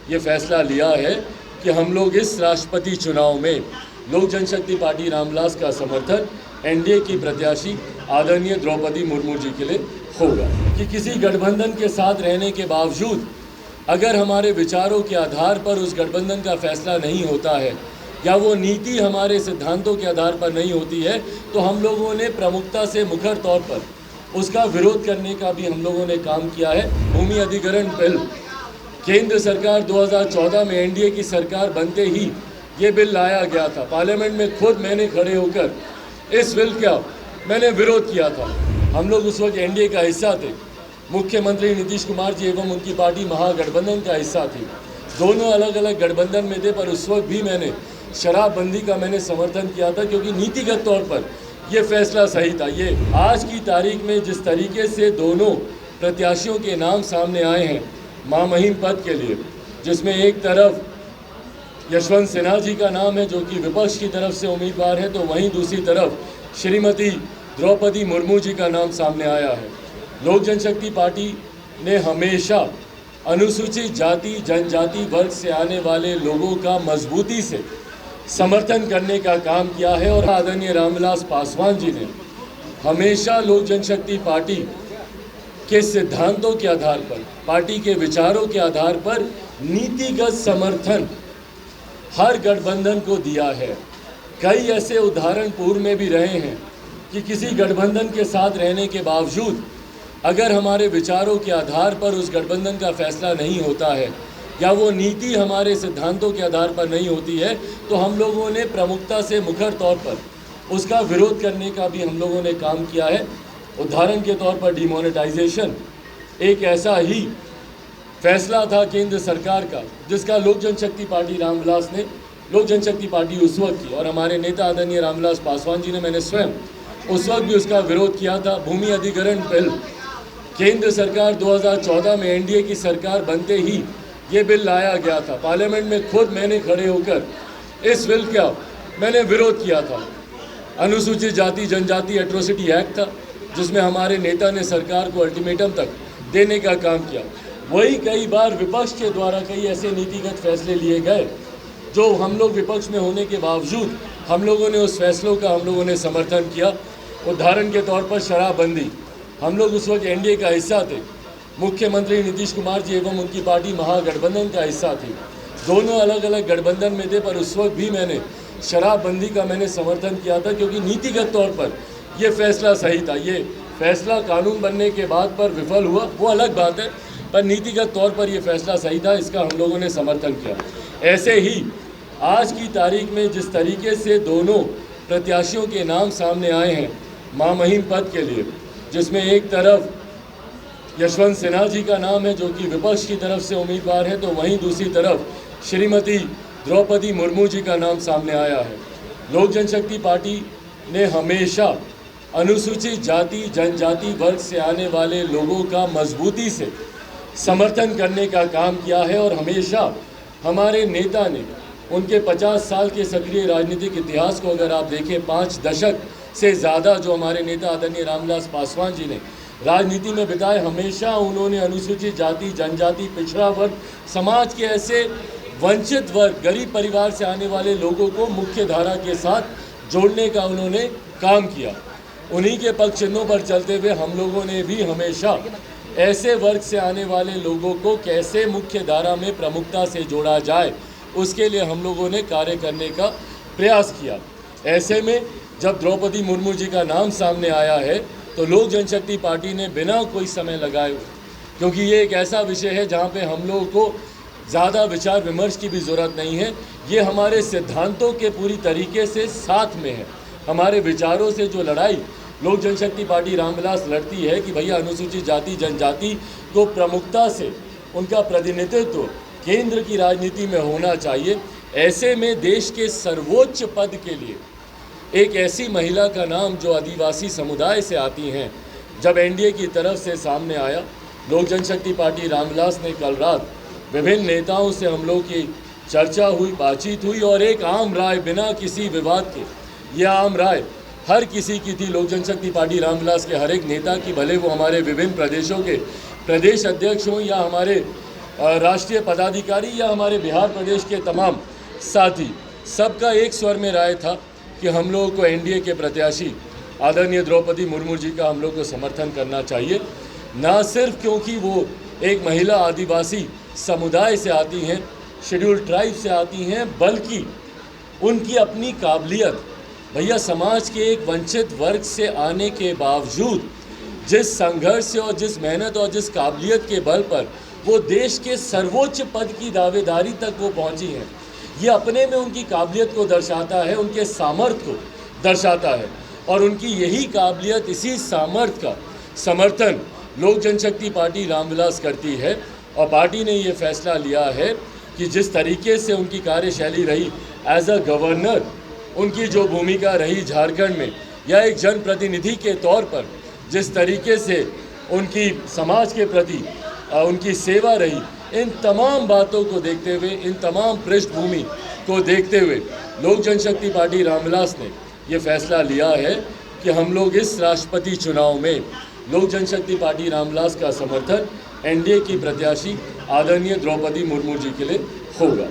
ये फैसला लिया है कि हम लोग इस राष्ट्रपति चुनाव में लोक जनशक्ति पार्टी रामविलास का समर्थन एनडीए की प्रत्याशी आदरणीय द्रौपदी मुर्मू जी के लिए होगा। कि किसी गठबंधन के साथ रहने के बावजूद अगर हमारे विचारों के आधार पर उस गठबंधन का फैसला नहीं होता है या वो नीति हमारे सिद्धांतों के आधार पर नहीं होती है, तो हम लोगों ने प्रमुखता से मुखर तौर पर उसका विरोध करने का भी हम लोगों ने काम किया है। भूमि अधिग्रहण बिल केंद्र सरकार 2014 में एनडीए की सरकार बनते ही ये बिल लाया गया था। पार्लियामेंट में खुद मैंने खड़े होकर इस बिल का मैंने विरोध किया था। हम लोग उस वक्त एनडीए का हिस्सा थे, मुख्यमंत्री नीतीश कुमार जी एवं उनकी पार्टी महागठबंधन का हिस्सा थी। दोनों अलग अलग गठबंधन में थे, पर उस वक्त भी मैंने शराबबंदी का मैंने समर्थन किया था, क्योंकि नीतिगत तौर पर यह फैसला सही था। ये आज की तारीख में जिस तरीके से दोनों प्रत्याशियों के नाम सामने आए हैं महामहिम पद के लिए, जिसमें एक तरफ यशवंत सिन्हा जी का नाम है जो कि विपक्ष की तरफ से उम्मीदवार है, तो वहीं दूसरी तरफ श्रीमती द्रौपदी मुर्मू जी का नाम सामने आया है। लोक जनशक्ति पार्टी ने हमेशा अनुसूचित जाति जनजाति वर्ग से आने वाले लोगों का मजबूती से समर्थन करने का काम किया है, और आदरणीय रामविलास पासवान जी ने हमेशा लोक जनशक्ति पार्टी के सिद्धांतों के आधार पर, पार्टी के विचारों के आधार पर नीतिगत समर्थन हर गठबंधन को दिया है। कई ऐसे उदाहरण पूर्व में भी रहे हैं कि किसी गठबंधन के साथ रहने के बावजूद अगर हमारे विचारों के आधार पर उस गठबंधन का फैसला नहीं होता है या वो नीति हमारे सिद्धांतों के आधार पर नहीं होती है, तो हम लोगों ने प्रमुखता से मुखर तौर पर उसका विरोध करने का भी हम लोगों ने काम किया है। उदाहरण के तौर पर डिमोनेटाइजेशन एक ऐसा ही फैसला था केंद्र सरकार का, जिसका लोक जनशक्ति पार्टी रामविलास ने, लोक जनशक्ति पार्टी उस वक्त की और हमारे नेता आदरणीय रामविलास पासवान जी ने, मैंने स्वयं उस वक्त भी उसका विरोध किया था। भूमि अधिग्रहण बिल केंद्र सरकार 2014 में एनडीए की सरकार बनते ही ये बिल लाया गया था। पार्लियामेंट में खुद मैंने खड़े होकर इस बिल का मैंने विरोध किया था। अनुसूचित जाति जनजाति एट्रोसिटी एक्ट था, जिसमें हमारे नेता ने सरकार को अल्टीमेटम तक देने का काम किया। वही कई बार विपक्ष के द्वारा कई ऐसे नीतिगत फैसले लिए गए जो हम लोग विपक्ष में होने के बावजूद हम लोगों ने उस फैसलों का हम लोगों ने समर्थन किया। उदाहरण के तौर पर शराबबंदी, हम लोग उस वक्त एनडीए का हिस्सा थे, मुख्यमंत्री नीतीश कुमार जी एवं उनकी पार्टी महागठबंधन का हिस्सा थी। दोनों अलग अलग गठबंधन में थे, पर उस वक्त भी मैंने शराबबंदी का मैंने समर्थन किया था, क्योंकि नीतिगत तौर पर यह फैसला सही था। ये फैसला कानून बनने के बाद पर विफल हुआ, वो अलग बात है, पर नीतिगत तौर पर यह फैसला सही था, इसका हम लोगों ने समर्थन किया। ऐसे ही आज की तारीख में जिस तरीके से दोनों प्रत्याशियों के नाम सामने आए हैं महामहिम पद के लिए, जिसमें एक तरफ यशवंत सिन्हा जी का नाम है जो कि विपक्ष की तरफ से उम्मीदवार है, तो वहीं दूसरी तरफ श्रीमती द्रौपदी मुर्मू जी का नाम सामने आया है। लोक जनशक्ति पार्टी ने हमेशा अनुसूचित जाति जनजाति वर्ग से आने वाले लोगों का मजबूती से समर्थन करने का काम किया है, और हमेशा हमारे नेता ने उनके 50 साल के सक्रिय राजनीतिक इतिहास को अगर आप देखें, 5 दशक से ज़्यादा जो हमारे नेता आदरणीय रामविलास पासवान जी ने राजनीति में बिताए, हमेशा उन्होंने अनुसूचित जाति जनजाति पिछड़ा वर्ग समाज के ऐसे वंचित वर्ग गरीब परिवार से आने वाले लोगों को मुख्य धारा के साथ जोड़ने का उन्होंने काम किया। उन्हीं के पक्ष चिन्हों पर चलते हुए हम लोगों ने भी हमेशा ऐसे वर्ग से आने वाले लोगों को कैसे मुख्य धारा में प्रमुखता से जोड़ा जाए, उसके लिए हम लोगों ने कार्य करने का प्रयास किया। ऐसे में जब द्रौपदी मुर्मू जी का नाम सामने आया है, तो लोक जनशक्ति पार्टी ने बिना कोई समय लगाए, क्योंकि ये एक ऐसा विषय है जहाँ पे हम लोगों को ज़्यादा विचार विमर्श की भी ज़रूरत नहीं है, ये हमारे सिद्धांतों के पूरी तरीके से साथ में है। हमारे विचारों से जो लड़ाई लोक जनशक्ति पार्टी रामविलास लड़ती है कि भैया अनुसूचित जाति जनजाति को प्रमुखता से उनका प्रतिनिधित्व केंद्र की राजनीति में होना चाहिए। ऐसे में देश के सर्वोच्च पद के लिए एक ऐसी महिला का नाम जो आदिवासी समुदाय से आती हैं, जब एनडीए की तरफ से सामने आया, लोक जनशक्ति पार्टी रामविलास ने कल रात विभिन्न नेताओं से हम लोग की चर्चा हुई, बातचीत हुई, और एक आम राय बिना किसी विवाद के, यह आम राय हर किसी की थी, लोक जनशक्ति पार्टी रामविलास के हर एक नेता की, भले वो हमारे विभिन्न प्रदेशों के प्रदेश अध्यक्ष हों या हमारे राष्ट्रीय पदाधिकारी या हमारे बिहार प्रदेश के तमाम साथी, सबका एक स्वर में राय था कि हम लोगों को एनडीए के प्रत्याशी आदरणीय द्रौपदी मुर्मू जी का हम लोग को समर्थन करना चाहिए, ना सिर्फ क्योंकि वो एक महिला आदिवासी समुदाय से आती हैं, शेड्यूल्ड ट्राइब से आती हैं, बल्कि उनकी अपनी काबिलियत, भैया समाज के एक वंचित वर्ग से आने के बावजूद जिस संघर्ष से और जिस मेहनत और जिस काबिलियत के बल पर वो देश के सर्वोच्च पद की दावेदारी तक वो पहुंची हैं, ये अपने में उनकी काबिलियत को दर्शाता है, उनके सामर्थ्य को दर्शाता है। और उनकी यही काबिलियत, इसी सामर्थ्य का समर्थन लोक जनशक्ति पार्टी रामविलास करती है। और पार्टी ने ये फैसला लिया है कि जिस तरीके से उनकी कार्यशैली रही एज अ गवर्नर, उनकी जो भूमिका रही झारखंड में, या एक जनप्रतिनिधि के तौर पर जिस तरीके से उनकी समाज के प्रति उनकी सेवा रही, इन तमाम बातों को देखते हुए, इन तमाम पृष्ठभूमि को देखते हुए लोक जनशक्ति पार्टी रामविलास ने ये फैसला लिया है कि हम लोग इस राष्ट्रपति चुनाव में लोक जनशक्ति पार्टी रामविलास का समर्थन एनडीए की प्रत्याशी आदरणीय द्रौपदी मुर्मू जी के लिए होगा।